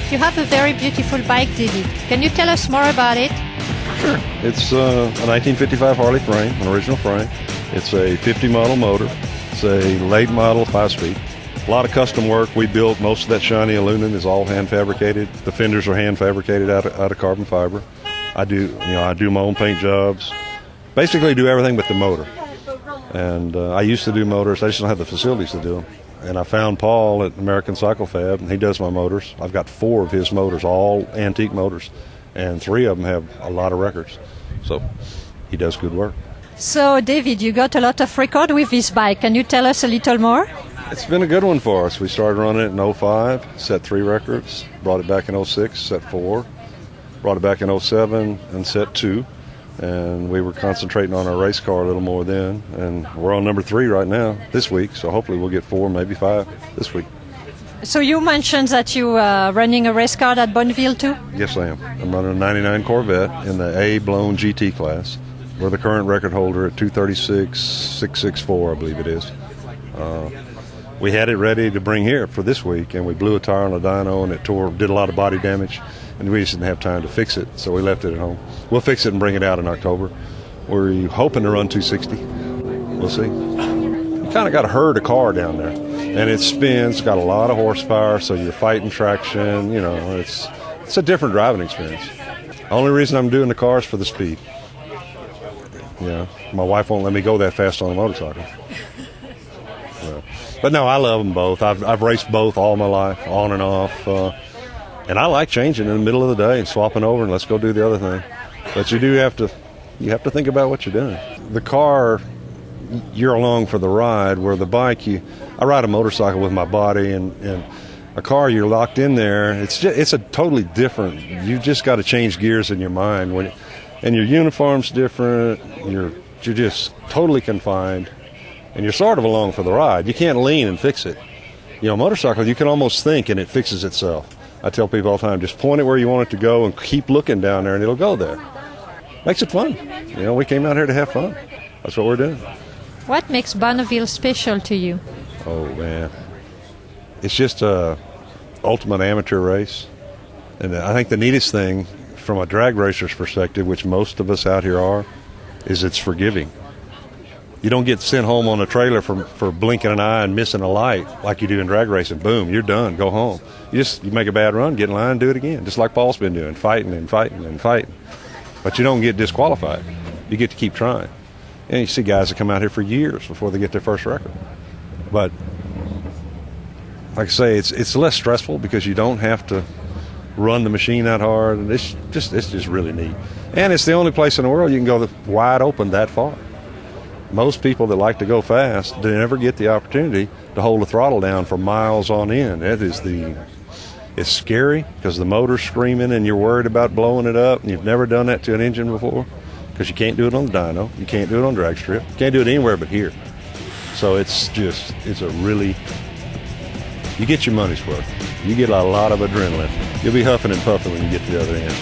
You have a very beautiful bike, David. Can you tell us more about it? Sure. It's a 1955 Harley frame, an original frame. It's a 50 model motor. It's a late model 5-speed. A lot of custom work. We built most of that shiny aluminum is all hand fabricated. The fenders are hand fabricated out of carbon fiber. I do my own paint jobs. Basically do everything but the motor. And I used to do motors. I just don't have the facilities to do them. And I found Paul at American Cycle Fab, and he does my motors. I've got 4 of his motors, all antique motors, and 3 of them have a lot of records. So he does good work. So, David, you got a lot of record with this bike. Can you tell us a little more? It's been a good one for us. We started running it in 05, set 3 records, brought it back in 06, set 4, brought it back in 07, and set 2. And we were concentrating on our race car a little more then. And we're on number 3 right now this week, so hopefully we'll get 4, maybe 5 this week. So you mentioned that you are running a race car at Bonneville too? Yes, I am. I'm running a 99 Corvette in the A blown GT class. We're the current record holder at 236.664, I believe it is. We had it ready to bring here for this week, and we blew a tire on a dyno, and it did a lot of body damage, and we just didn't have time to fix it, so we left it at home. We'll fix it and bring it out in October. We're hoping to run 260. We'll see. You kind of got to herd a car down there, and it spins, got a lot of horsepower, so you're fighting traction. You know, it's a different driving experience. The only reason I'm doing the car is for the speed. Yeah, my wife won't let me go that fast on a motorcycle. Yeah. But no, I love them both. I've raced both all my life, on and off. And I like changing in the middle of the day and swapping over and let's go do the other thing. But you have to think about what you're doing. The car, you're along for the ride, where the bike, I ride a motorcycle with my body, and a car, you're locked in there. It's a totally different. You just got to change gears in your mind and your uniform's different. You're just totally confined, and you're sort of along for the ride. You can't lean and fix it. You know, motorcycle, you can almost think and it fixes itself. I tell people all the time, just point it where you want it to go and keep looking down there and it'll go there. Makes it fun. You know, we came out here to have fun. That's what we're doing. What makes Bonneville special to you? Oh, man. It's just a ultimate amateur race. And I think the neatest thing from a drag racer's perspective, which most of us out here are, is it's forgiving. You don't get sent home on a trailer for blinking an eye and missing a light like you do in drag racing. Boom, you're done. Go home. You make a bad run, get in line, and do it again, just like Paul's been doing, fighting and fighting and fighting. But you don't get disqualified. You get to keep trying. And you see guys that come out here for years before they get their first record. But like I say, it's less stressful because you don't have to run the machine that hard. And it's just really neat. And it's the only place in the world you can go wide open that far. Most people that like to go fast, they never get the opportunity to hold the throttle down for miles on end. It's scary because the motor's screaming and you're worried about blowing it up, and you've never done that to an engine before because you can't do it on the dyno, you can't do it on drag strip, you can't do it anywhere but here. So it's a really, you get your money's worth. You get a lot of adrenaline. You'll be huffing and puffing when you get to the other end.